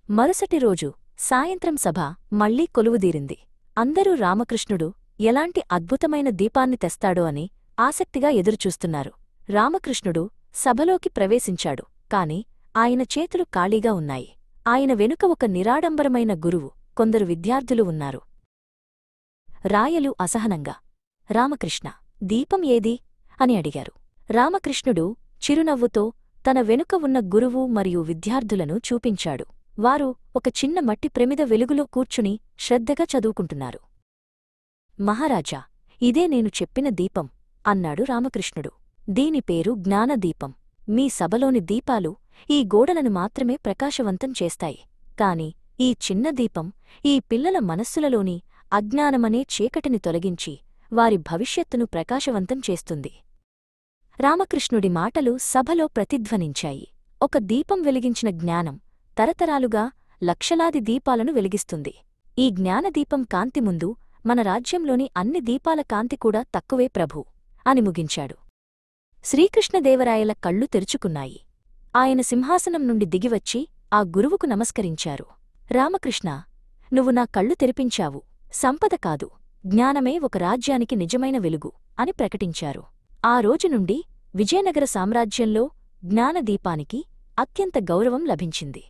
మరుసటి రోజు సాయంత్రం సభ మళ్లీ కొలువుదీరింది. అందరూ రామకృష్ణుడు ఎలాంటి అద్భుతమైన దీపాన్ని తెస్తాడో అని ఆసక్తిగా ఎదురుచూస్తున్నారు. రామకృష్ణుడు సభలోకి ప్రవేశించాడు. కాని ఆయన చేతులు ఖాళీగా ఉన్నాయి. ఆయన వెనుక ఒక నిరాడంబరమైన గురువు, కొందరు విద్యార్థులు ఉన్నారు. రాయలు అసహనంగా, రామకృష్ణ, దీపం ఏది అని అడిగారు. రామకృష్ణుడు చిరునవ్వుతో తన వెనుక ఉన్న గురువు మరియు విద్యార్థులను చూపించాడు. వారు ఒక చిన్న మట్టి ప్రమిద వెలుగులో కూర్చుని శ్రద్ధగా చదువుకుంటున్నారు. మహారాజా, ఇదే నేను చెప్పిన దీపం అన్నాడు రామకృష్ణుడు. దీని పేరు జ్ఞానదీపం. మీ సభలోని దీపాలు ఈ గోడలను మాత్రమే ప్రకాశవంతం చేస్తాయి. కాని ఈ చిన్న దీపం ఈ పిల్లల మనస్సులలోని అజ్ఞానమనే చీకటిని తొలగించి వారి భవిష్యత్తును ప్రకాశవంతం చేస్తుంది. రామకృష్ణుడి మాటలు సభలో ప్రతిధ్వనించాయి. ఒక దీపం వెలిగించిన జ్ఞానం తరతరాలుగా లక్షలాది దీపాలను వెలిగిస్తుంది. ఈ జ్ఞానదీపం కాంతి ముందు మన రాజ్యంలోని అన్ని దీపాల కాంతి కూడా తక్కువే ప్రభూ అని ముగించాడు. శ్రీకృష్ణదేవరాయల కళ్ళు తెరుచుకున్నాయి. ఆయన సింహాసనం నుండి దిగివచ్చి ఆ గురువుకు నమస్కరించారు. రామకృష్ణ, నువ్వు నా కళ్ళు తెరిపించావు. సంపద కాదు, జ్ఞానమే ఒక రాజ్యానికి నిజమైన వెలుగు అని ప్రకటించారు. ఆ రోజు నుండి విజయనగర సామ్రాజ్యంలో జ్ఞానదీపానికి అత్యంత గౌరవం లభించింది.